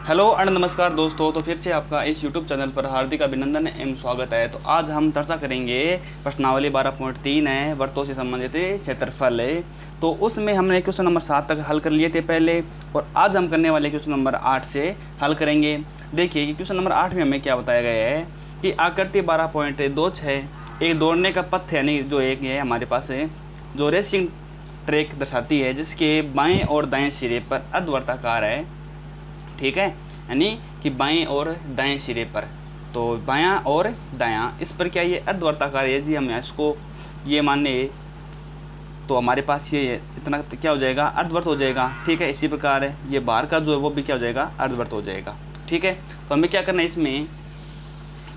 Hello and नमस्कार दोस्तों। तो फिर से आपका इस YouTube चैनल पर हार्दिक अभिनंदन एवं स्वागत है। तो आज हम चर्चा करेंगे प्रश्नावली 12.3 है, वर्तों से संबंधित क्षेत्रफल है। तो उसमें हमने क्वेश्चन नंबर 7 तक हल कर लिए थे पहले, और आज हम करने वाले क्वेश्चन नंबर 8 से हल करेंगे। देखिए कि क्वेश्चन नंबर 8 में हमें क्या बताया गया है कि आकृति 12.26 एक दौड़ने का पथ यानी जो एक है हमारे पास है जो रेसिंग ट्रैक दर्शाती है, जिसके बाएँ और दाएँ सिरे पर अर्धवर्ताकार है। ठीक है, यानी कि बाएं और दाएं सिरे पर, तो बायां और दायां इस पर क्या ये अर्धवर्ताकार है जी। हम इसको ये माने तो हमारे पास ये इतना क्या हो जाएगा, अर्धवर्त हो जाएगा। ठीक है, इसी प्रकार ये बाहर का जो है वो भी क्या हो जाएगा, अर्धवर्त हो जाएगा। ठीक है, तो हमें क्या करना है, इसमें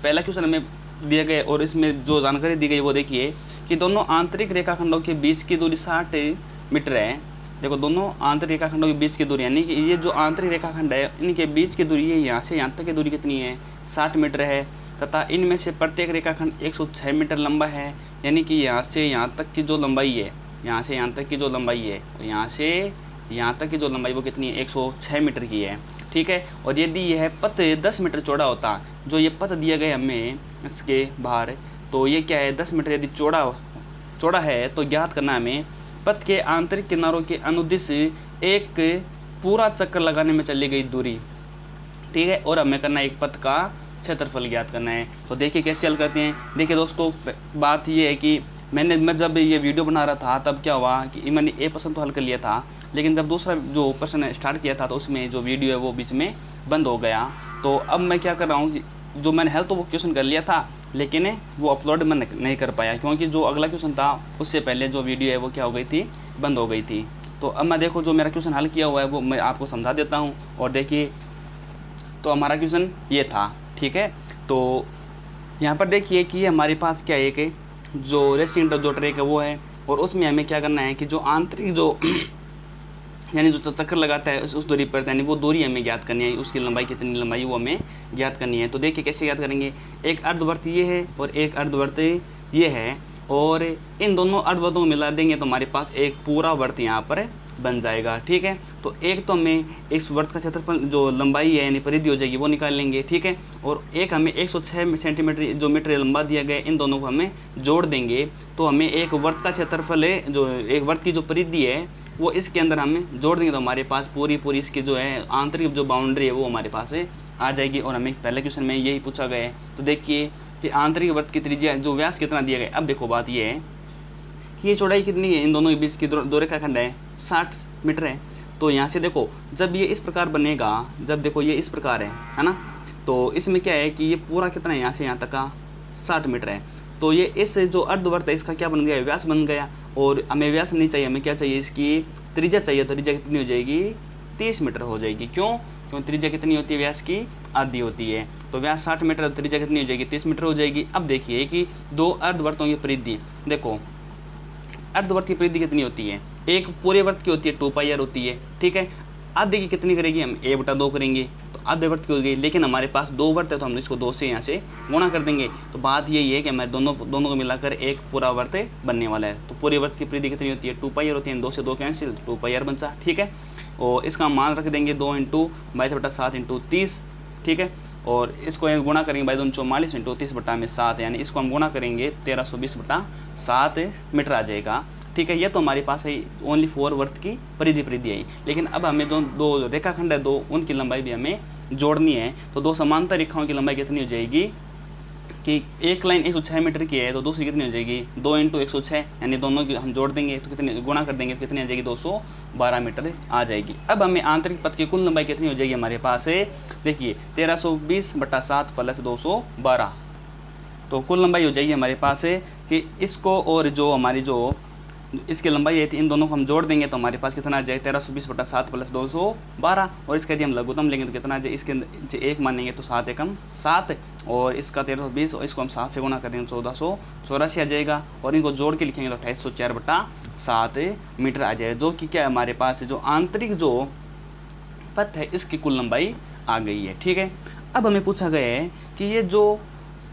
पहला क्वेश्चन हमें दिया गया और इसमें जो जानकारी दी गई वो देखिए कि दोनों आंतरिक रेखाखंडों के बीच की दूरी 60 मीटर है। देखो, दोनों आंतरिक रेखाखंडों के बीच की दूरी यानी कि ये जो आंतरिक रेखाखंड है इनके बीच की दूरी, ये यहाँ से यहाँ तक की दूरी कितनी है, 60 मीटर है। तथा इनमें से प्रत्येक रेखाखंड 106 मीटर लंबा है। यानी कि यहाँ से यहाँ तक की जो लंबाई है, यहाँ से यहाँ तक की जो लंबाई है, और यहाँ से यहाँ तक की जो लंबाई वो कितनी है, 106 मीटर की है। ठीक है, और यदि यह पथ 10 मीटर चौड़ा होता, जो ये पथ दिया गया हमें इसके बाहर, तो ये क्या है, 10 मीटर यदि चौड़ा है तो ज्ञात करना हमें पथ के आंतरिक किनारों के अनुदिश एक पूरा चक्कर लगाने में चली गई दूरी। ठीक है, और हमें करना है एक पथ का क्षेत्रफल ज्ञात करना है। तो देखिए कैसे हल करते हैं। देखिए दोस्तों, बात ये है कि मैं जब ये वीडियो बना रहा था तब क्या हुआ कि मैंने ए प्रश्न तो हल कर लिया था, लेकिन जब दूसरा जो प्रश्न स्टार्ट किया था तो उसमें जो वीडियो है वो बीच में बंद हो गया। तो अब मैं क्या कर रहा हूँ, जो मैंने हल तो वो क्वेश्चन कर लिया था, लेकिन वो अपलोड मैं नहीं कर पाया, क्योंकि जो अगला क्वेश्चन था उससे पहले जो वीडियो है वो क्या हो गई थी, बंद हो गई थी। तो अब मैं देखो जो मेरा क्वेश्चन हल किया हुआ है वो मैं आपको समझा देता हूँ। और देखिए, तो हमारा क्वेश्चन ये था। ठीक है, तो यहाँ पर देखिए कि हमारे पास क्या है कि जो रेसिंग जो ट्रैक है वो है, और उसमें हमें क्या करना है कि जो आंतरिक जो यानी जो चक्कर लगाता है उस दूरी पर, यानी वो दूरी हमें ज्ञात करनी है, उसकी लंबाई कितनी लंबाई वो हमें ज्ञात करनी है। तो देखिए कैसे ज्ञात करेंगे, एक अर्धवर्त ये है और एक अर्धवर्त ये है, और इन दोनों अर्धवर्तों को मिला देंगे तो हमारे पास एक पूरा वर्त यहाँ पर बन जाएगा। ठीक है, तो एक तो हमें इस वर्त का क्षेत्रफल जो लंबाई है यानी परिधि हो जाएगी वो निकाल लेंगे। ठीक है, और एक हमें 106 सेंटीमीटर जो मीटर लंबा दिया गया, इन दोनों को हमें जोड़ देंगे तो हमें एक वर्त का क्षेत्रफल है, जो एक वर्त की जो परिधि है वो इसके अंदर हमें जोड़ देंगे तो हमारे पास पूरी इसकी जो है आंतरिक जो बाउंड्री है वो हमारे पास आ जाएगी। और हमें पहले क्वेश्चन में यही पूछा गया है। तो देखिए कि आंतरिक वर्त की त्रिज्या जो व्यास कितना दिया गया। अब देखो बात ये है कि ये चौड़ाई कितनी है, इन दोनों के बीच की दो रेखाखंड है 60 मीटर है। तो यहाँ से देखो जब ये इस प्रकार बनेगा, जब देखो ये इस प्रकार है ना, तो इसमें क्या है कि ये पूरा कितना है, यहाँ से यहाँ तक का 60 मीटर है। तो ये इस जो अर्धवर्त है इसका क्या बन गया, व्यास बन गया। और हमें व्यास नहीं चाहिए, हमें क्या चाहिए, इसकी त्रिज्या चाहिए। तो त्रिज्या कितनी हो जाएगी, 30 मीटर हो जाएगी। क्यों त्रिज्या कितनी होती है, व्यास की आधी होती है। तो व्यास 60 मीटर, त्रिज्या कितनी हो जाएगी, 30 मीटर हो जाएगी। अब देखिए कि दो अर्धवर्तों की परिधि, देखो अर्धवर्त की परिधि कितनी होती है, एक पूरे वर्त की होती है 2πr होती है। ठीक है, आधे की कितनी करेगी, हम a/2 करेंगे तो आधे वर्त की हो गई। लेकिन हमारे पास 2 वर्त है तो हम इसको 2 से यहाँ से गुणा कर देंगे। तो बात यही है कि हमारे दोनों को मिलाकर एक पूरा वर्त बनने वाला है। तो पूरे वर्त की परिधि कितनी होती है, 2πr होती है। 2 से 2 कैंसिल, 2πr बचा। ठीक है, और इसका मान रख देंगे 2 × 22/7 × 30। ठीक है, और इसको गुणा करेंगे 22 44 × 30/7, यानी इसको हम गुणा करेंगे 1320/7 मीटर आ जाएगा। ठीक है, ये तो हमारे पास है ओनली 4 वर्त की परिधि है। लेकिन अब हमें दो रेखाखंड है, दो उनकी लंबाई भी हमें जोड़नी है। तो दो समांतर रेखाओं की लंबाई कितनी हो जाएगी कि एक लाइन 106 मीटर की है तो दूसरी कितनी हो जाएगी, 2 × 106, यानी दोनों की हम जोड़ देंगे तो कितनी, गुणा कर देंगे तो कितनी आ जाएगी, 212 मीटर आ जाएगी। अब हमें आंतरिक पथ की कुल लंबाई कितनी हो जाएगी हमारे पास है, देखिए 1320/7 + 212। तो कुल लंबाई हो जाएगी हमारे पास है कि इसको और जो हमारी जो इसकी लंबाई है इन दोनों को हम जोड़ देंगे तो हमारे पास कितना आ जाए, 1320/7 + 212। और इसका यदि हम लघुत्तम लेंगे तो कितना आ जाए, इसके एक मानेंगे तो 7 × 7, और इसका 1320 और इसको हम 7 से गुणा कर देंगे 1484 आ जाएगा। और इनको जोड़ के लिखेंगे तो 2804/7 मीटर आ जाएगा, जो कि क्या है हमारे पास जो आंतरिक जो पथ है इसकी कुल लंबाई आ गई है। ठीक है, अब हमें पूछा गया है कि ये जो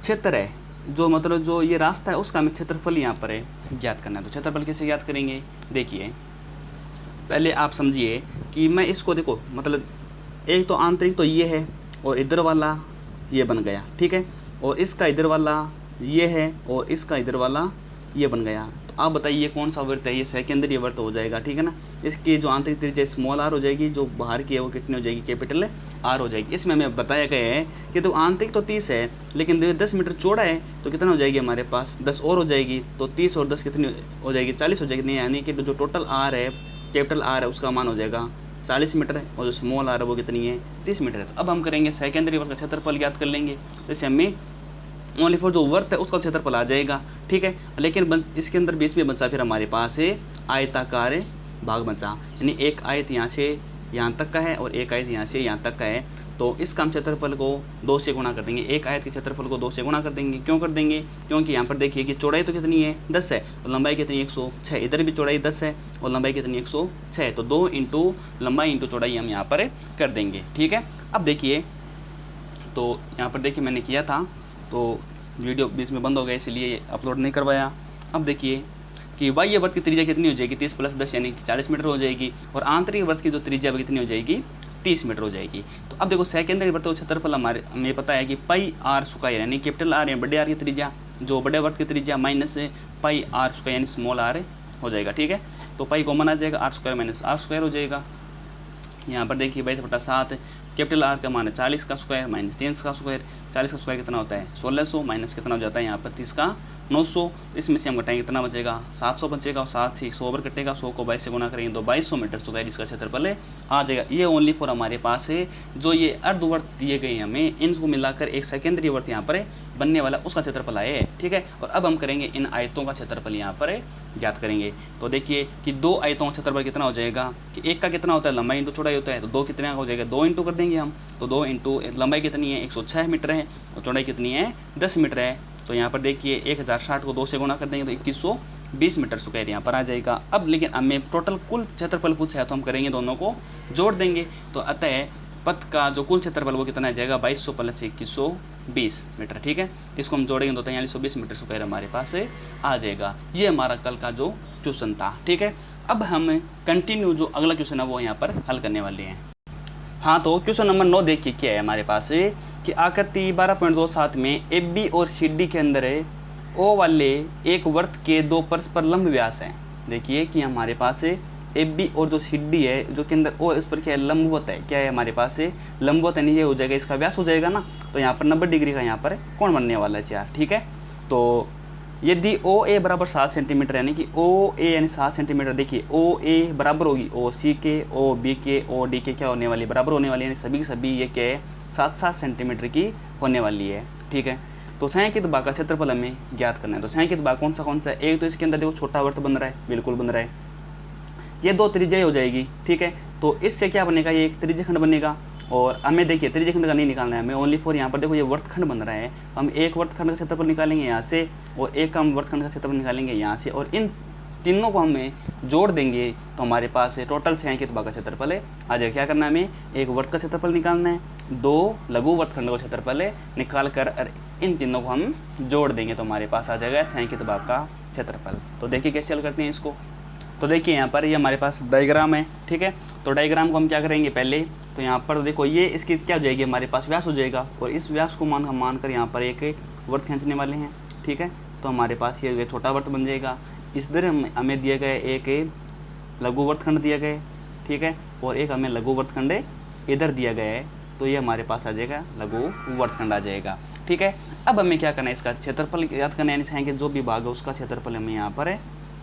क्षेत्र है, जो मतलब जो ये रास्ता है उसका हमें क्षेत्रफल यहाँ पर है ज्ञात करना है। तो क्षेत्रफल कैसे ज्ञात करेंगे, देखिए पहले आप समझिए कि मैं इसको देखो मतलब एक तो आंतरिक तो ये है और इधर वाला ये बन गया, ठीक है, और इसका इधर वाला ये है और इसका इधर वाला ये बन गया। तो आप बताइए कौन सा वृत्त है, ये सेकेंडरी वृत्त हो जाएगा, ठीक है ना। इसकी जो आंतरिक त्रिज्या स्मॉल आर हो जाएगी, जो बाहर की है वो कितनी हो जाएगी, कैपिटल आर हो जाएगी। इसमें हमें बताया गया है कि तो आंतरिक तो 30 है लेकिन 10 मीटर चौड़ा है, तो कितना हो जाएगी हमारे पास 10 और हो जाएगी, तो 30 और 10 कितनी हो जाएगी, 40 हो जाएगी। नहीं, यानी कि जो टोटल आर है, कैपिटल आर है, उसका मान हो जाएगा 40 मीटर है और जो स्मॉल आर है वो कितनी है, 30 मीटर है। तो अब हम करेंगे सेकेंडरी वृत्त का क्षेत्रफल ज्ञात कर लेंगे। जैसे हमें ओनली फॉर जो वृत्त है उसका क्षेत्रफल आ जाएगा, ठीक है, लेकिन इसके अंदर बीच में बचा फिर हमारे पास है आयताकार भाग बचा, यानी एक आयत यहाँ से यहाँ तक का है और एक आयत यहाँ से यहाँ तक का है। तो इसका हम क्षेत्रफल को 2 से गुणा कर देंगे, एक आयत के क्षेत्रफल को 2 से गुणा कर देंगे। क्यों कर देंगे, क्योंकि यहाँ पर देखिए कि चौड़ाई तो कितनी है 10 है और लंबाई कितनी 106, इधर भी चौड़ाई 10 है और लंबाई कितनी 106 है, तो 2 इंटू लंबाई इंटू चौड़ाई हम यहाँ पर कर देंगे, ठीक है। अब देखिए, तो यहाँ पर देखिए मैंने किया था तो वीडियो बीच में बंद हो गया इसलिए अपलोड नहीं करवाया। अब देखिए कि बाह्य वृत्त की त्रिज्या कितनी हो जाएगी, 30 + 10 यानी कि 40 मीटर हो जाएगी, और आंतरिक वृत्त की जो त्रिज्या वो कितनी हो जाएगी, 30 मीटर हो जाएगी। तो अब देखो सेकेंडरी वृत्त का क्षेत्रफल हमें पता है कि पाई आर स्क्वायर, यानी कैपिटल आर है बड़े आर की त्रिज्या, जो बड़े वृत्त की त्रिज्या माइनस पाई आर स्क्वायर यानी स्मॉल आर हो जाएगा, ठीक है। तो पाई कॉमन आ जाएगा, R square minus R square हो जाएगा। यहाँ पर देखिए 22/7, कैपिटल आर का मान है 40 का स्क्वायर माइनस 30 का स्क्वायर, 40 का स्क्वायर कितना होता है 1600 माइनस कितना हो जाता है यहाँ पर 30 का 900, इसमें से हम घटाएंगे कितना बचेगा 700 बचेगा, और साथ ही 100 ओवर कटेगा, 100 को 22 से गुणा करेंगे तो 2200 मीटर स्क्वायर इसका क्षेत्रफल आ जाएगा। ये ओनली फॉर हमारे पास है जो ये अर्धवर्त दिए गए हमें, इनको मिलाकर एक सेकेंडरी वर्त यहाँ पर बनने वाला उसका क्षेत्रफल आए, ठीक है। और अब हम करेंगे इन आयतों का क्षेत्रफल यहाँ पर ज्ञात करेंगे। तो देखिए कि 2 आयतों का क्षेत्रफल कितना हो जाएगा, कि एक का कितना होता है लंबाई इंटू चौड़ाई होता है, तो 2 कितने का हो जाएगा 2 इंटू कर देंगे हम, तो 2 इंटू लंबाई कितनी है 106 मीटर है और चौड़ाई कितनी है 10 मीटर है। तो यहाँ पर देखिए 1060 को 2 से गुणा कर देंगे तो 2120 मीटर स्क्वायर यहाँ पर आ जाएगा। अब लेकिन हमें टोटल कुल क्षेत्रफल पूछा है तो हम करेंगे दोनों को जोड़ देंगे, तो अतः पथ का जो कुल क्षेत्रफल वो कितना आ जाएगा 2200 + 2120 मीटर, ठीक है। इसको हम जोड़ेंगे तो 4320 मीटर स्क्वायर हमारे पास आ जाएगा। ये हमारा कल का जो क्वेश्चन था, ठीक है। अब हम कंटिन्यू जो अगला क्वेश्चन है वो यहाँ पर हल करने वाले हैं। हाँ, तो क्वेश्चन नंबर 9 देखिए क्या है हमारे पास कि आकृति 12.27 में ए बी और सी डी के अंदर ओ वाले एक वृत्त के 2 परस्पर लंब व्यास हैं। देखिए कि हमारे पास ए बी और जो सी डी है जो के अंदर ओ इस पर क्या है लंबवत है, क्या है हमारे पास लंबवत यानी ये हो जाएगा इसका व्यास हो जाएगा ना, तो यहाँ पर 90 डिग्री का यहाँ पर कोण बनने वाला है 4, ठीक है। तो यदि ओ ए बराबर 7 सेंटीमीटर यानी कि ओ ए यानी 7 सेंटीमीटर, देखिए ओ ए बराबर होगी ओ सी के, ओ बी के, ओ डी के क्या होने वाली बराबर होने वाली है, यानी सभी की सभी ये क्या है 7-7 सेंटीमीटर की होने वाली है, ठीक है। तो छायांकित भाग का क्षेत्रफल हमें ज्ञात करना है। तो छायांकित भाग कौन सा है, एक तो इसके अंदर देखो छोटा वृत्त बन रहा है, बिल्कुल बन रहा है, ये 2 त्रिज्या हो जाएगी, ठीक है। तो इससे क्या बनेगा, ये एक त्रिज्यखंड बनेगा, और हमें देखिए त्रिज्यखंड का नहीं निकालना है हमें, ओनली फॉर यहाँ पर देखो ये वर्तखंड बन रहा है, तो हम एक वर्तखंड का क्षेत्रफल निकालेंगे यहाँ से और एक हम वर्तखंड का क्षेत्रफल निकालेंगे यहाँ से, और इन तीनों को हमें जोड़ देंगे तो हमारे पास टोटल छायांकित भाग का क्षेत्रफल आ जाएगा। क्या करना है हमें, एक वर्त का क्षेत्रफल निकालना है, 2 लघु वर्तखंड का क्षेत्रफल निकाल कर इन तीनों को हम जोड़ देंगे तो हमारे पास आ जाएगा छायांकित भाग का क्षेत्रफल। तो देखिए कैसे हल करते हैं इसको। तो देखिए यहाँ पर ये हमारे पास डायग्राम है, ठीक है। तो डायग्राम को हम क्या करेंगे पहले, तो यहाँ पर देखो ये इसकी क्या हो जाएगी हमारे पास व्यास हो जाएगा, और इस व्यास को मानकर यहाँ पर एक वर्त खींचने वाले हैं, ठीक है। तो हमारे पास ये छोटा वर्त बन जाएगा, इस तरह हमें दिए गए एक लघु वर्तखंड दिया गया, ठीक है, और एक हमें लघु वर्तखंड इधर दिया गया है, तो ये हमारे पास आ जाएगा लघु वर्तखंड आ जाएगा, ठीक है। अब हमें क्या करना है, इसका क्षेत्रफल ज्ञात करना है, यानी जो भी भाग है उसका क्षेत्रफल हमें यहाँ पर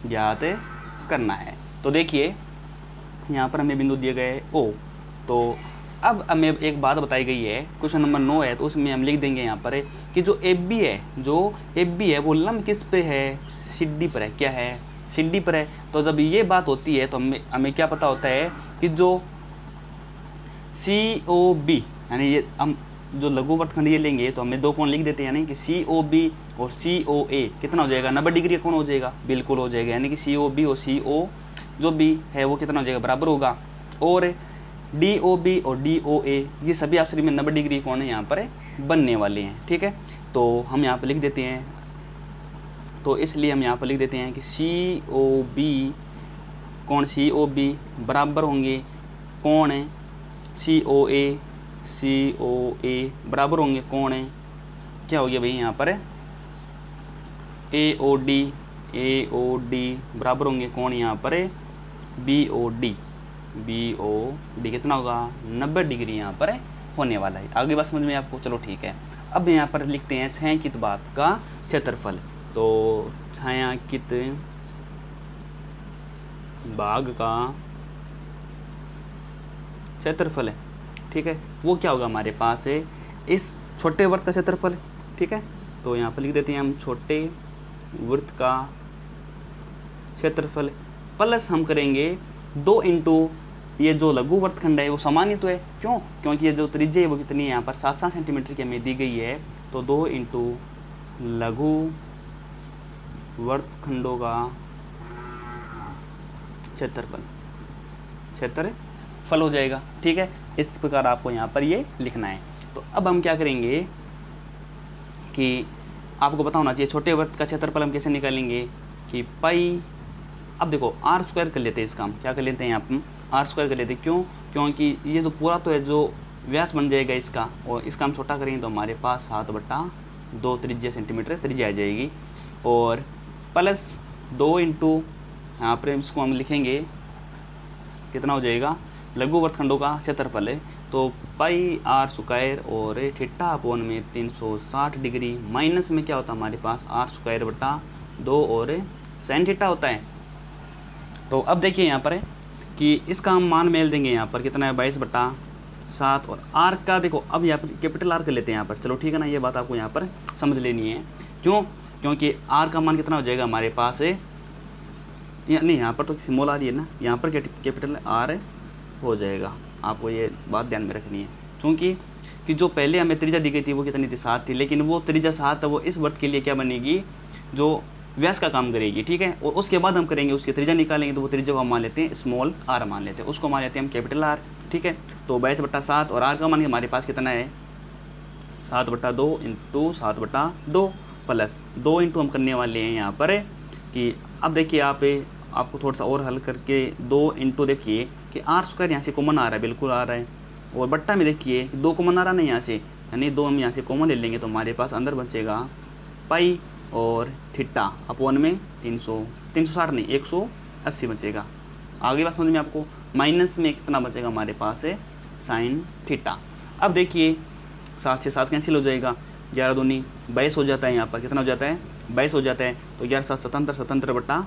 ज्ञात करना है। तो देखिए यहाँ पर हमें बिंदु दिए गए ओ, तो अब हमें एक बात बताई गई है, क्वेश्चन नंबर 9 है, तो उसमें हम लिख देंगे यहाँ पर कि जो ए बी है वो लंब किस पे है, सिड्डी पर है, क्या है सिड्डी पर है। तो जब ये बात होती है तो हमें क्या पता होता है कि जो सी ओ बी यानी ये हम जो लघु वर्तखंड ये लेंगे तो हमें 2 कोण लिख देते हैं, यानी कि सी ओ बी और सी ओ ए कितना हो जाएगा 90 डिग्री का कोण हो जाएगा, बिल्कुल हो जाएगा, यानी कि सी ओ बी और सी ओ जो बी है वो कितना हो जाएगा बराबर होगा, और डी ओ बी और डी ओ ए ये सभी आपस में 90 डिग्री कोण यहाँ पर बनने वाले हैं, ठीक है। तो हम यहाँ पर लिख देते हैं, तो इसलिए हम यहाँ पर लिख देते हैं कि सी ओ बी कोण सी ओ बी बराबर होंगे कोण सी ओ ए बराबर होंगे कौन है, क्या हो गया भाई यहाँ पर ए ओ डी बराबर होंगे कौन यहाँ पर बी ओ डी कितना होगा 90 डिग्री यहाँ पर होने वाला है। आगे बात समझ में आपको, चलो ठीक है। अब यहाँ पर लिखते हैं छायांकित भाग का क्षेत्रफल। तो छायांकित भाग का क्षेत्रफल है, ठीक है, वो क्या होगा हमारे पास है इस छोटे वृत्त का क्षेत्रफल, ठीक है। तो यहाँ पर लिख देते हैं हम छोटे वृत्त का क्षेत्रफल प्लस हम करेंगे 2 इंटू ये जो लघु वृत्तखंड है वो समान ही तो है, क्यों, क्योंकि ये जो त्रिज्या है वो कितनी है यहाँ पर 7 सेंटीमीटर की हमें दी गई है। तो 2 इंटू लघु वृत्तखंडों का क्षेत्रफल हो जाएगा, ठीक है। इस प्रकार आपको यहाँ पर ये लिखना है। तो अब हम क्या करेंगे कि आपको पता होना चाहिए छोटे वृत्त का क्षेत्रफल हम कैसे निकालेंगे कि पाई, अब देखो आर स्क्वायर कर लेते हैं इसका, हम क्या कर लेते हैं यहाँ पर आर स्क्वायर कर लेते हैं, क्यों, क्योंकि ये जो पूरा तो है जो व्यास बन जाएगा इसका, और इसका हम छोटा करेंगे तो हमारे पास 7/2 त्रिज्या सेंटीमीटर त्रिज्या आ जाएगी, और प्लस 2 इंटू यहाँ पर इसको हम लिखेंगे कितना हो जाएगा लघु वृत्तखंडों का क्षेत्रफल है। तो पाई आर स्क्वायर और थीटा अपॉन में 360 डिग्री माइनस में क्या होता है हमारे पास आर स्क्वायर बटा 2 और साइन थीटा होता है। तो अब देखिए यहाँ पर है कि इसका हम मान मेल देंगे, यहाँ पर कितना है 22/7, और आर का देखो अब यहाँ पर कैपिटल आर कर लेते हैं यहाँ पर, चलो ठीक है ना, ये बात आपको यहाँ पर समझ लेनी है, क्यों, क्योंकि आर का मान कितना हो जाएगा हमारे पास है नहीं, यहाँ पर तो स्मॉल आर ही है ना, यहाँ पर कैपिटल आर हो जाएगा, आपको ये बात ध्यान में रखनी है। क्योंकि कि जो पहले हमें त्रिज्या दी गई थी वो कितनी थी 7 थी, लेकिन वो त्रिज्या 7 है वो इस वृत्त के लिए क्या बनेगी जो व्यास का काम करेगी, ठीक है। और उसके बाद हम करेंगे उसकी त्रिज्या निकालेंगे, तो वो त्रिज्या को हम मान लेते हैं स्मॉल आर मान लेते हैं, उसको मान लेते हैं हम कैपिटल आर, ठीक है। तो 22/7 और आर का मान हमारे पास कितना है 7/2 इंटू 7/2 प्लस 2 इंटू हम करने वाले हैं यहाँ पर कि अब देखिए आपको थोड़ा सा और हल करके 2 इंटू देखिए कि आर स्क्वायर यहाँ से कॉमन आ रहा है, बिल्कुल आ रहा है, और बट्टा में देखिए 2 कॉमन आ रहा नहीं यहाँ से, यानी 2 हम यहाँ से कॉमन ले लेंगे तो हमारे पास अंदर बचेगा पाई और थीटा अपॉन में 360 नहीं 180 बचेगा। आगे बात समझ में आपको, माइनस में कितना बचेगा हमारे पास है साइन थीटा। अब देखिए 7 से 7 कैंसिल हो जाएगा, 11 दूनी 22 हो जाता है, यहाँ पर कितना हो जाता है 22 हो जाता है, तो 11 7 17/2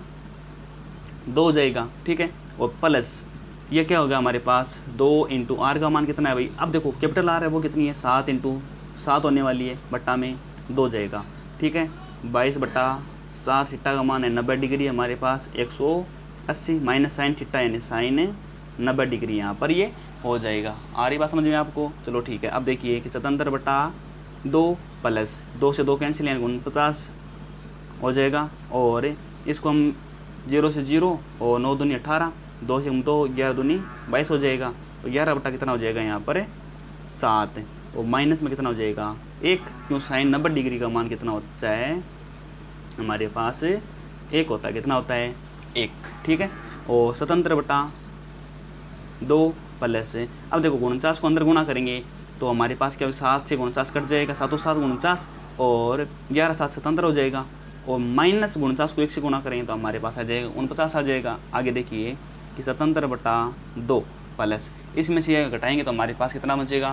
हो जाएगा, ठीक है। और प्लस ये क्या होगा हमारे पास 2 इंटू आर का मान कितना है भाई, अब देखो कैपिटल आर है वो कितनी है 7 इंटू 7 होने वाली है, बट्टा में 2 जाएगा, ठीक है। 22/7 थीटा का मान है 90 डिग्री हमारे पास 180 माइनस साइन थीटा यानी साइन 90 डिग्री यहाँ पर ये हो जाएगा। आ रही बात समझ में आपको, चलो ठीक है। अब देखिए कि 77/2 प्लस 2 से 2 कैंसिल यानी 49 हो जाएगा, और इसको हम 0 से 0 और 9 दूनी 18, 2 से 2 11 दूनी 22 हो जाएगा, तो 11 बटा कितना हो जाएगा यहाँ पर 7, और माइनस में कितना हो जाएगा 1, क्यों साइन 90 डिग्री का मान कितना होता है हमारे पास 1 होता है, कितना होता है 1, ठीक है। और 77/2 प्लस अब देखो 49 को अंदर गुणा करेंगे तो हमारे पास क्या 7 से 49 कट जाएगा, 7 और 7 49, और 11 7 77 हो जाएगा, और माइनस 49 को 1 से गुणा करेंगे तो हमारे पास आ जाएगा 49 आ जाएगा। आगे देखिए कि 77/2 प्लस इसमें से घटाएंगे तो हमारे पास कितना बचेगा,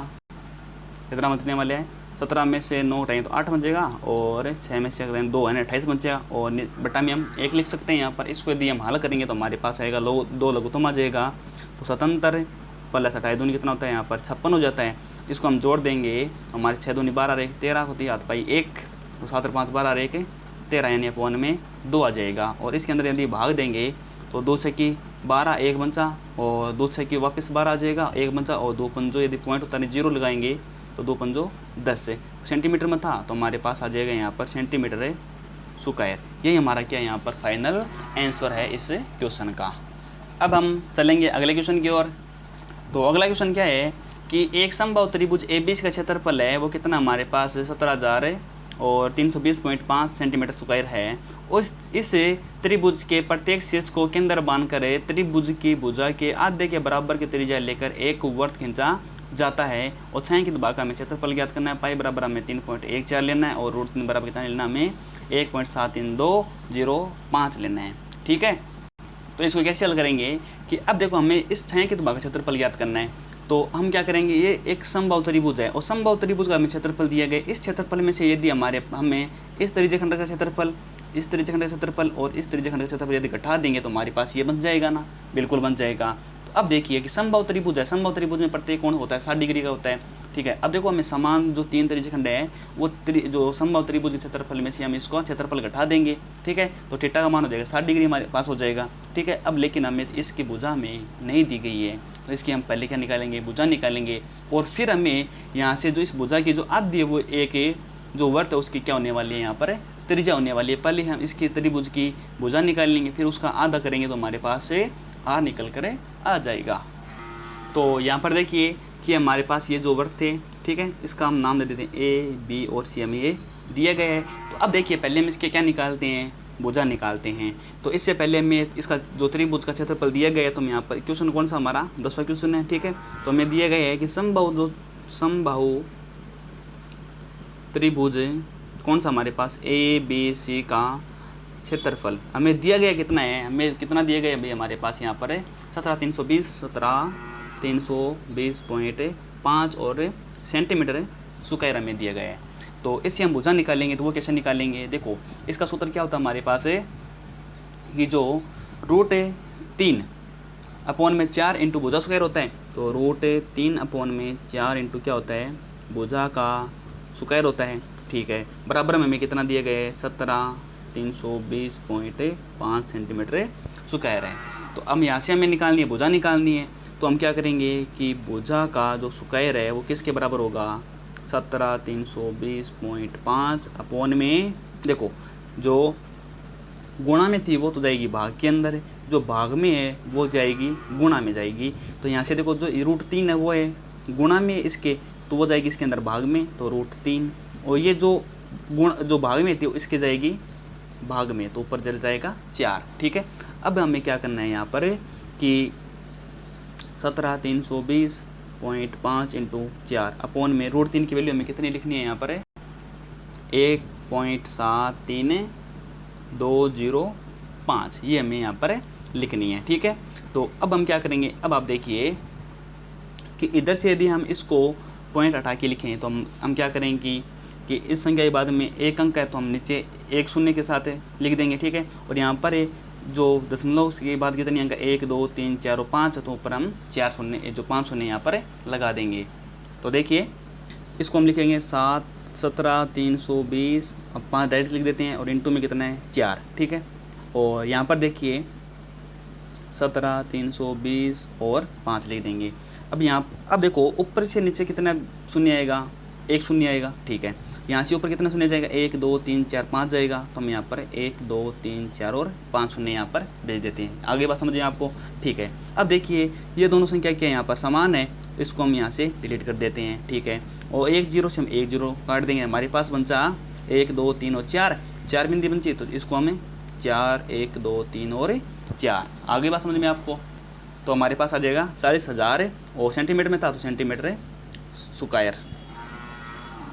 कितना बचने वाले हैं 17 में से 9 घटाएंगे तो 8 बचेगा, और 6 में से 2 है 28 बचेगा, और बटा में हम 1 लिख सकते हैं यहाँ पर। इसको यदि हम हल करेंगे तो हमारे पास आएगा 2 लघुत्तम आ जाएगा, तो 77 प्लस 28 दूनी कितना होता है यहाँ पर 56 हो जाता है। इसको हम जोड़ देंगे हमारे 6 दूनी 12 1 13 होती है, हाथ पाई 1, तो 7 और 5 12 1 13 यानी अपॉन में 2 आ जाएगा। और इसके अंदर यदि भाग देंगे तो 2 6 की 12 1 बचा, और 2 6 की वापस 12 आ जाएगा 1 बचा, और 2 पंजो यदि पॉइंट होता है 0 लगाएंगे तो 2 पंजो 10 सेंटीमीटर में था, तो हमारे पास आ जाएगा यहाँ पर सेंटीमीटर स्क्वायर। यही हमारा क्या यहाँ पर फाइनल आंसर है इस क्वेश्चन का। अब हम चलेंगे अगले क्वेश्चन की ओर। तो अगला क्वेश्चन क्या है कि एक समबाहु त्रिभुज ABC का क्षेत्रफल है वो कितना हमारे पास 17,000 और 320.5 सेंटीमीटर स्क्वायर है। उस इस त्रिभुज के प्रत्येक शीर्ष को केंद्र बांधकर त्रिभुज की भुजा के आधे के बराबर की त्रिज्या लेकर एक वृत्त खींचा जाता है और छायांकित भाग का हमें क्षेत्रफल ज्ञात करना है। पाई बराबर हमें 3.14 लेना है और रूट 3 बराबर कितना लेना हमें 1.73205 लेना है। ठीक है, तो इसको कैसे हल करेंगे कि अब देखो हमें इस छायांकित भाग का क्षेत्रफल ज्ञात करना है। तो हम क्या करेंगे, ये एक समबाहु त्रिभुज है और समबाहु त्रिभुज का हमें क्षेत्रफल दिया गया। इस क्षेत्रफल में से यदि हमें इस त्रिज्यखंड का क्षेत्रफल, इस त्रिज्यखंड का क्षेत्रफल और इस त्रिज्यखंड का क्षेत्रफल यदि घटा देंगे तो हमारे पास ये बन जाएगा ना, बिल्कुल बन जाएगा। तो अब देखिए कि समबाहु त्रिभुज है, समबाहु त्रिभुज में प्रत्येक कोण होता है 60 डिग्री का होता है। ठीक है, अब देखो हमें समान जो 3 त्रिज्यखंड है वो जो समबाहु त्रिभुज के क्षेत्रफल में से हम इसको क्षेत्रफल घटा देंगे। ठीक है, तो थीटा का मान हो जाएगा 60 डिग्री हमारे पास हो जाएगा। ठीक है, अब लेकिन हमें इसकी भुजा हमें नहीं दी गई है, तो इसकी हम पहले क्या निकालेंगे, भुजा निकालेंगे और फिर हमें यहाँ से जो इस भुजा की जो आधी है वो एक जो वर्त है उसकी क्या होने वाली है, यहाँ पर त्रिज्या होने वाली है। पहले हम इसकी त्रिभुज की भुजा निकालेंगे, फिर उसका आधा करेंगे तो हमारे पास से आर निकल कर आ जाएगा। तो यहाँ पर देखिए कि हमारे पास ये जो वर्त थे, ठीक है, इसका हम नाम दे देते हैं ए, बी और सी, हमें ये दिया गया है। तो अब देखिए पहले हम इसके क्या निकालते हैं, भुजा निकालते हैं। तो इससे पहले हमें इसका जो त्रिभुज का क्षेत्रफल दिया गया है, तो हम यहाँ पर क्वेश्चन कौन सा हमारा 10वां क्वेश्चन है। ठीक है, तो हमें दिया गया है कि समबाहु त्रिभुज कौन सा हमारे पास ए, बी, सी का क्षेत्रफल हमें दिया गया कितना है, हमें कितना दिया गया है भाई, हमारे पास यहाँ पर है 17,320.5 और सेंटीमीटर स्क्वायर हमें दिया गया है। तो इससे हम भुजा निकालेंगे, तो वो कैसे निकालेंगे, देखो इसका सूत्र क्या होता है हमारे पास है कि जो √3/4 इंटू भुजा स्क्वायर होता है, तो √3/4 इंटू क्या होता है, भुजा का स्क्वायर होता है। ठीक है, बराबर में हमें कितना दिया गया है 17,320.5 सेंटीमीटर स्क्वायर है। तो अब यहाँ से हमें निकालनी है, भुजा निकालनी है। तो हम क्या करेंगे कि भुजा का जो स्क्वायर है वो किसके बराबर होगा, 17,320.5 अपॉन में, देखो जो गुणा में थी वो तो जाएगी भाग के अंदर, जो भाग में है वो जाएगी गुणा में जाएगी। तो यहाँ से देखो जो √3 है वो है गुणा में इसके, तो वो जाएगी इसके अंदर भाग में, तो √3, और ये जो जो भाग में थी इसके जाएगी भाग में, तो ऊपर चल जाएगा 4। ठीक है, अब हमें क्या करना है यहाँ पर कि 17,320.5 इंटू 4 अपॉन में √3 की वैल्यू हमें कितनी लिखनी है, यहाँ पर 1.73205 ये हमें यहाँ पर लिखनी है। ठीक है, तो अब हम क्या करेंगे, अब आप देखिए कि इधर से यदि हम इसको पॉइंट हटा के लिखें तो हम क्या करेंगे कि इस संख्या के बाद में एक अंक है तो हम नीचे एक शून्य के साथ लिख देंगे। ठीक है, और यहाँ पर जो दशमलव के बाद कितनी अंक 1, 2, 3, 4 और 5 है, तो ऊपर हम 4 शून्य जो 5 शून्य यहाँ पर लगा देंगे। तो देखिए इसको हम लिखेंगे 17,320, अब 5 डायरेक्ट लिख देते हैं और इंटू में कितना है 4। ठीक है, और यहाँ पर देखिए 17,320 और 5 लिख देंगे। अब देखो ऊपर से नीचे कितना शून्य आएगा, एक शून्य आएगा। ठीक है, यहाँ से ऊपर कितना शून्य जाएगा, 1, 2, 3, 4, 5 जाएगा, तो हम यहाँ पर 1, 2, 3, 4 और 5 शून्य यहाँ पर भेज देते हैं। आगे बात समझिए आपको। ठीक है, अब देखिए ये दोनों संख्या क्या है, यहाँ पर समान है, इसको हम यहाँ से डिलीट कर देते हैं। ठीक है, और 1 0 से हम 1 0 काट देंगे, हमारे पास बचा 1, 2, 3 और 4 बिंदी बची, तो इसको हमें 4, 1, 2, 3 और 4। आगे बात समझ में आपको, तो हमारे पास आ जाएगा 40,000 और सेंटीमीटर में था तो सेंटीमीटर स्क्वायर।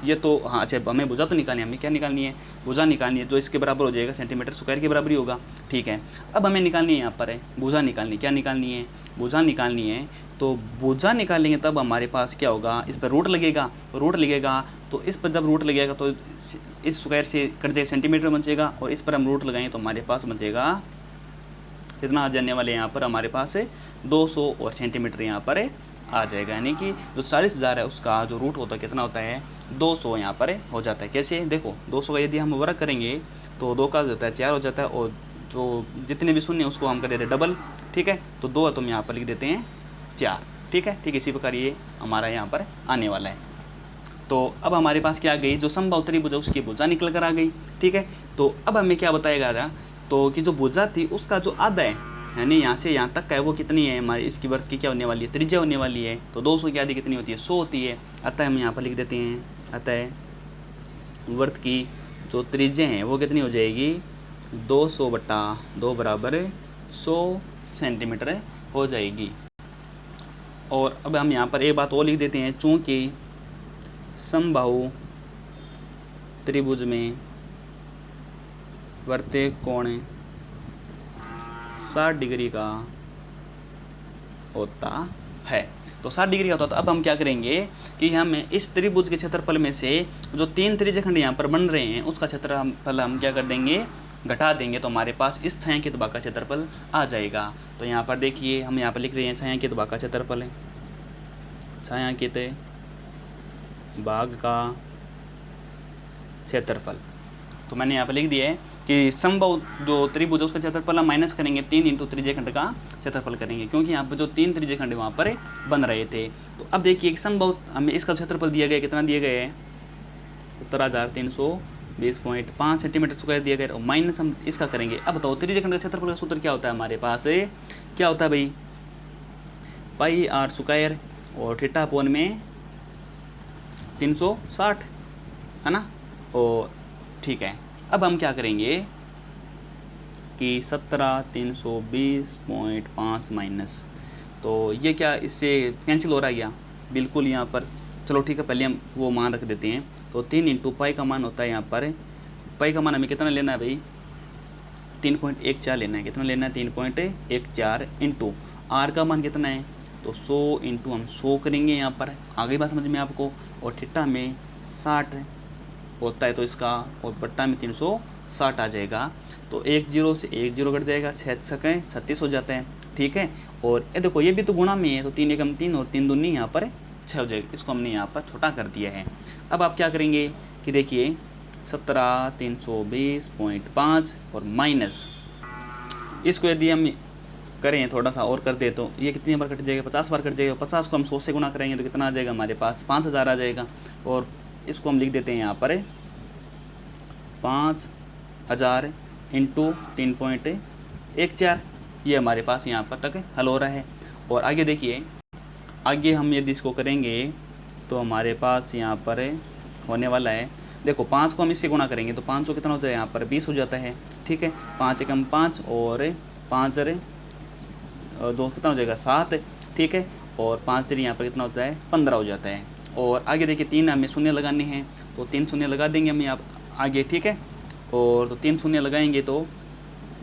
ये तो हाँ अच्छा, हमें भुजा तो निकालनी है, हमें क्या निकालनी है, भुजा निकालनी है, जो इसके बराबर हो जाएगा सेंटीमीटर स्क्वायर के बराबर ही होगा। ठीक है, अब हमें निकालनी है यहाँ पर भुजा निकालनी, क्या निकालनी है, भुजा निकालनी है। तो भुजा निकालेंगे तब हमारे पास क्या होगा, इस पर रूट लगेगा, तो इस पर जब रूट लगेगा तो इस स्क्वायर से कट जाएगा, सेंटीमीटर बचेगा, और इस पर हम रूट लगाएंगे तो हमारे पास बचेगा कितना आ जाने वाले, यहाँ पर हमारे पास 200 और सेंटीमीटर यहाँ पर आ जाएगा। यानी कि जो 40,000 है उसका जो रूट होता है कितना होता है, 200 यहाँ पर हो जाता है। कैसे, देखो 200 का यदि हम वर्ग करेंगे तो 2 का होता है 4 हो जाता है, और जो जितने भी शून्य उसको हम कर देते हैं डबल। ठीक है, तो 2 है तो हम यहाँ पर लिख देते हैं 4। ठीक है, ठीक इसी प्रकार ये हमारा यहाँ पर आने वाला है। तो अब हमारे पास क्या आ गई, जो समबाहु त्रिभुज उसकी भुजा निकल कर आ गई। ठीक है, तो अब हमें क्या बताया गया, तो कि जो भुजा थी उसका जो आधा है, यानी यहाँ से यहाँ तक का है, वो कितनी है हमारी, इसकी वर्ग की क्या होने वाली है, त्रिज्या होने वाली है। तो 200 की आधी कितनी होती है, 100 होती है। अतः हम यहाँ पर लिख देते हैं, अतः वर्त की जो त्रिज्या है वो कितनी हो जाएगी, 200/2 बराबर 100 सेंटीमीटर हो जाएगी। और अब हम यहाँ पर एक बात और लिख देते हैं, चूँकि समबाहु त्रिभुज में वर्त्य कोण 60 डिग्री का होता है। तो 60 डिग्री का होता है। तो अब हम क्या करेंगे कि हम इस त्रिभुज के क्षेत्रफल में से जो 3 त्रिज्यखंड यहाँ पर बन रहे हैं उसका क्षेत्रफल हम क्या कर देंगे, घटा देंगे। तो हमारे पास इस छायांकित भाग का क्षेत्रफल आ जाएगा। तो यहाँ पर देखिए हम यहाँ पर लिख रहे हैं छायांकित भाग का क्षेत्रफल है, छायांकित भाग का क्षेत्रफल। तो मैंने यहाँ पर लिख दिया है कि समबाहु जो त्रिभुज है उसका क्षेत्रफल हम माइनस करेंगे 3 इंटू त्रिज्यखंड का क्षेत्रफल करेंगे, क्योंकि यहाँ पर जो 3 त्रिज्यखंड वहाँ पर बन रहे थे। तो अब देखिए समबाहु हमें इसका क्षेत्रफल दिया गया, कितना दिया गया है, 17,320.5 सेंटीमीटर स्क्वायर दिया गया है। और माइनस हम इसका करेंगे। अब बताओ त्रिज्यखंड का क्षेत्रफल का सूत्र क्या होता है हमारे पास, क्या होता है भाई, पाई आर स्क्वायर और थीटा कोण में 360 है ना। और ठीक है, अब हम क्या करेंगे कि 17,320.5 माइनस, तो ये क्या इससे कैंसिल हो रहा है क्या, बिल्कुल यहाँ पर। चलो ठीक है, पहले हम वो मान रख देते हैं। तो 3 इंटू पाई का मान होता है यहाँ पर, पाई का मान हमें कितना लेना है भाई, 3.14 लेना है। कितना लेना है, 3.14 इंटू आर का मान कितना है, तो 100 इंटू हम 100 करेंगे यहाँ पर। आगे बात समझ में आपको। और थीटा में 60 होता है तो इसका, और बट्टा में 360 आ जाएगा। तो 1 0 से 1 0 कट जाएगा, 6 सकें 36 हो जाते हैं। ठीक है, और ये देखो ये भी तो गुणा में है, तो 3 एकम 3 और 3 दूनी यहाँ पर 6 हो जाएगा। इसको हमने यहाँ पर छोटा कर दिया है। अब आप क्या करेंगे कि देखिए 17,320.5 और माइनस इसको यदि हम करें थोड़ा सा और कर दे तो ये कितनी बार कट जाएगा, 50 बार कट जाएगा। 50 को हम 100 से गुना करेंगे तो कितना आ जाएगा हमारे पास, 5,000 आ जाएगा। और इसको हम लिख देते हैं यहाँ पर 5,000 इंटू 3.14, ये हमारे पास यहाँ पर तक हल हो रहा है। और आगे देखिए, आगे हम यदि इसको करेंगे तो हमारे पास यहाँ पर होने वाला है, देखो 5 को हम इससे गुणा करेंगे तो 500 कितना हो जाए यहाँ पर 20 हो जाता है। ठीक है, 5 एकम 5 और 5 2 कितना हो जाएगा 7। ठीक है, और 5 3 यहाँ पर कितना होता है 15 हो जाता है। और आगे देखिए 3 हमें शून्य लगाने हैं, तो 3 शून्य लगा देंगे हम यहाँ आगे। ठीक है, और तो 3 शून्य लगाएंगे तो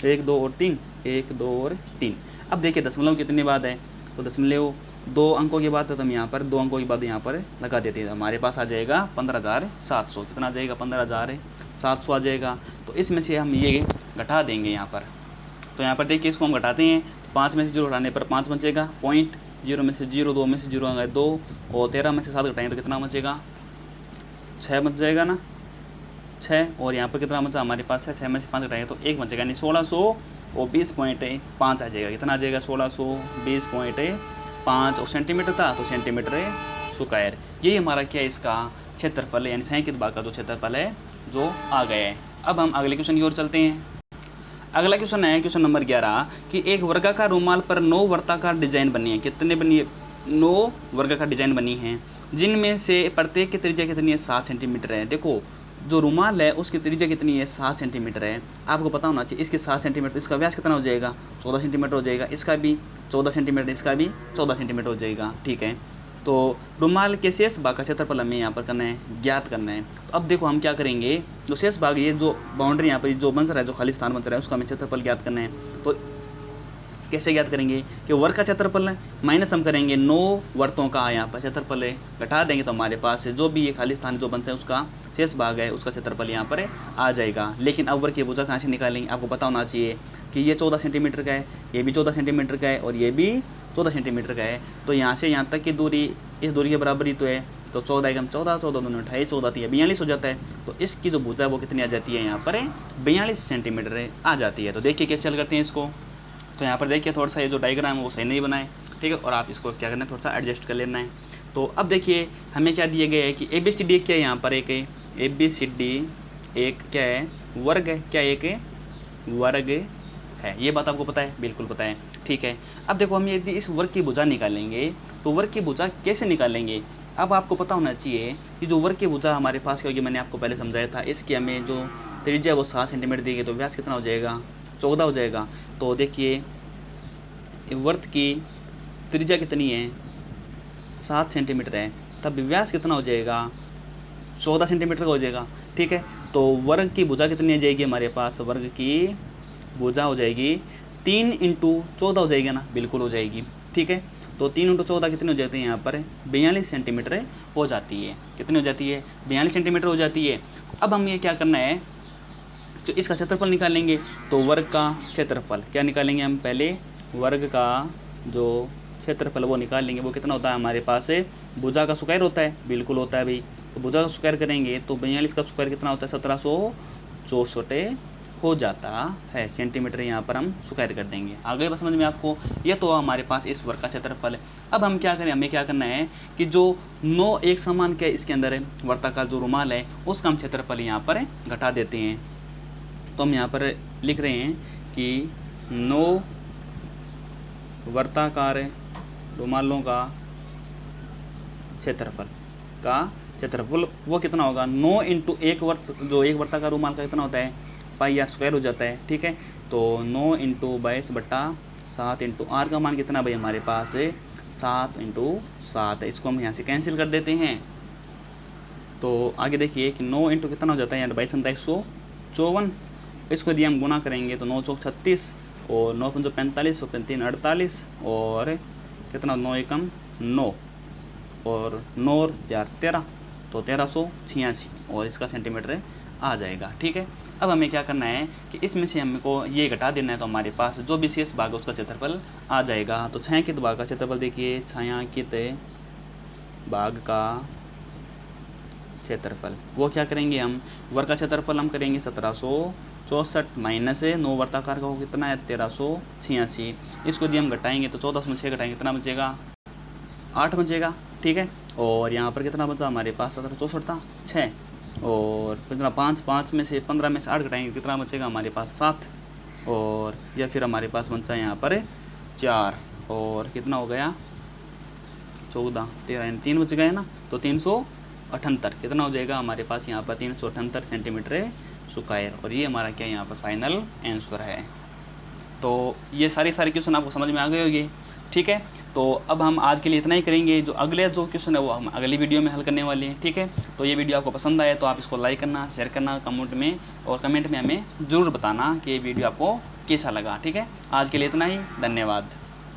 1 2 और 3, 1 2 और 3। अब देखिए दशमलव कितने बाद है, तो दशमलव 2 अंकों के बाद, तो हम यहाँ पर 2 अंकों के बाद यहाँ पर लगा देते हैं। हमारे पास आ जाएगा 15,700। कितना आ जाएगा, 15,700 आ जाएगा। तो इसमें से हम ये घटा देंगे यहाँ पर। तो यहाँ पर देखिए इसको हम घटाते हैं, तो 5 में से 0 घटाने पर 5 बचेगा, पॉइंट 0 में से 0, 2 में से 0 आ गए 2, और 13 में से 7 घटाएंगे तो कितना बचेगा, 6 बच जाएगा ना, 6। और यहाँ पर कितना बचा हमारे पास, 6 में से 5 घटाएंगे तो 1 बचेगा, यानी 1620.5 आ जाएगा। कितना आ जाएगा, 1620.5। और सेंटीमीटर था तो सेंटीमीटर स्क्वायर। यही हमारा क्या है, इसका क्षेत्रफल है, यानी छायांकित भाग का जो क्षेत्रफल है जो आ गया है। अब हम अगले क्वेश्चन की ओर चलते हैं। अगला क्वेश्चन है क्वेश्चन नंबर 11 कि एक वर्गाकार रुमाल पर 9 वर्ताकार डिजाइन बनी है। कितने बनी है, 9 वर्गाकार डिजाइन बनी हैं, जिनमें से प्रत्येक की त्रिज्या कितनी है, 7 सेंटीमीटर है। देखो जो रुमाल है उसकी त्रिज्या कितनी है, 7 सेंटीमीटर है। आपको पता होना चाहिए इसके 7 सेंटीमीटर, इसका व्यास कितना हो जाएगा, 14 सेंटीमीटर हो जाएगा। इसका भी 14 सेंटीमीटर, इसका भी 14 सेंटीमीटर हो जाएगा। ठीक है, तो रुमाल के शेष भाग का क्षेत्रफल हमें यहाँ पर करना है, ज्ञात करना है। तो अब देखो हम क्या करेंगे, जो शेष भाग, ये जो बाउंड्री यहाँ पर जो बन रहा है, जो खाली स्थान बन रहा है, उसका हमें क्षेत्रफल ज्ञात करना है। तो कैसे ज्ञात करेंगे कि वर्ग का क्षेत्रफल माइनस हम करेंगे 9 वर्तों का यहाँ पर क्षेत्रफल है, घटा देंगे तो हमारे पास जो भी ये खाली स्थान जो बनता है उसका शेष भाग है उसका क्षेत्रफल यहाँ पर आ जाएगा। लेकिन अब वर्ग की भुजा कहाँ से निकालेंगे, आपको पता होना चाहिए कि ये 14 सेंटीमीटर का है, ये भी 14 सेंटीमीटर का है और ये भी 14 सेंटीमीटर का है। तो यहाँ से यहाँ तक की दूरी इस दूरी के बराबर ही तो है। तो 14 एकम 14, 14 दूनी 28, 14 3 42 हो जाता है। तो इसकी जो भुजा है वो कितनी आ जाती है, यहाँ पर 42 सेंटीमीटर आ जाती है। तो देखिए कैसे हल करते हैं इसको। तो यहाँ पर देखिए थोड़ा सा ये जो डायग्राम है वो सही नहीं बनाए, ठीक है, और आप इसको क्या करना है, थोड़ा सा एडजस्ट कर लेना है। तो अब देखिए हमें क्या दिया गया है कि ABCD क्या है, यहाँ पर एक ABCD एक क्या है, वर्ग है, क्या एक वर्ग है। ये बात आपको पता है, बिल्कुल पता है, ठीक है। अब देखो हम यदि इस वर्ग की भुजा निकालेंगे तो वर्ग की भुजा कैसे निकालेंगे। अब आपको पता होना चाहिए कि जो वर्ग की भुजा हमारे पास क्या होगी, मैंने आपको पहले समझाया था। इसकी हमें जो त्रिज्या वो 7 सेंटीमीटर दी गई, तो व्यास कितना हो जाएगा, 14 हो जाएगा। तो देखिए वृत्त की त्रिज्या कितनी है, 7 सेंटीमीटर है, तब व्यास कितना हो जाएगा, 14 सेंटीमीटर का हो जाएगा। ठीक है, तो वर्ग की भुजा कितनी आ जाएगी हमारे पास, वर्ग की भुजा हो जाएगी 3 × 14 हो जाएगी ना, बिल्कुल हो जाएगी। ठीक है, तो 3 × 14 कितनी हो जाती है यहाँ पर, 42 सेंटीमीटर हो जाती है। कितनी हो जाती है, 42 सेंटीमीटर हो जाती है। अब हम ये क्या करना है, जो इसका क्षेत्रफल निकालेंगे, तो वर्ग का क्षेत्रफल क्या निकालेंगे हम, पहले वर्ग का जो क्षेत्रफल वो निकाल लेंगे। वो कितना होता है हमारे पास, भुजा का स्क्वायर होता है, बिल्कुल होता है भाई। तो भुजा का स्क्वायर करेंगे तो 42 का स्क्वायर कितना होता है, 1764 हो जाता है सेंटीमीटर। यहाँ पर हम स्क्वायर कर देंगे। आगे बस समझ में आपको, ये तो हमारे पास इस वर्ग का क्षेत्रफल है। अब हम क्या करें, हमें क्या करना है कि जो 9 एक समान के इसके अंदर है वर्ताकार जो रुमाल है, उसका हम क्षेत्रफल यहाँ पर घटा देते हैं। तो हम यहाँ पर लिख रहे हैं कि 9 वर्ताकार रुमालों का क्षेत्रफल वो कितना होगा, 9 × 1 वर्त, जो एक वर्ताकार रुमाल का कितना होता है, πr² हो जाता है। ठीक है, तो 9 × 22/7 × r का मान कितना भाई हमारे पास है, 7 × 7 है। इसको हम यहाँ से कैंसिल कर देते हैं। तो आगे देखिए कि 9 × कितना हो जाता है, यार 22 इसको यदि हम गुना करेंगे तो 9 × 36 और 9 × 45 और 3 48 और कितना, 9 × 9 और 9 और 4 13, तो 1386 और इसका सेंटीमीटर आ जाएगा। ठीक है, अब हमें क्या करना है कि इसमें से हमको ये घटा देना है, तो हमारे पास जो भी शेष भाग है उसका क्षेत्रफल आ जाएगा। तो छायांकित भाग का क्षेत्रफल देखिए, छायांकित भाग का क्षेत्रफल वो क्या करेंगे हम, वर्ग का क्षेत्रफल हम करेंगे 1764 माइनस 9 वर्ताकार का हो कितना है, 1386। इसको यदि हम घटाएंगे तो 14 में 6 घटाएंगे कितना बचेगा, 8 बचेगा। ठीक है, और यहाँ पर कितना बचा हमारे पास, 1764 था 6 और कितना 5 में से 15 में से 8 घटाएंगे कितना बचेगा हमारे पास 7, और या फिर हमारे पास बचा यहाँ पर 4 और कितना हो गया 14 13 यानी 3 बच गए ना, तो 378 कितना हो जाएगा हमारे पास यहाँ पर 378 सेंटीमीटर स्क्वायर। और ये हमारा क्या यहाँ पर फाइनल आंसर है। तो ये सारी क्वेश्चन आपको समझ में आ गए होंगे। ठीक है, तो अब हम आज के लिए इतना ही करेंगे। जो अगले जो क्वेश्चन है वो हम अगली वीडियो में हल करने वाले हैं। ठीक है, तो ये वीडियो आपको पसंद आए तो आप इसको लाइक करना, शेयर करना कमेंट में हमें ज़रूर बताना कि ये वीडियो आपको कैसा लगा। ठीक है, आज के लिए इतना ही, धन्यवाद।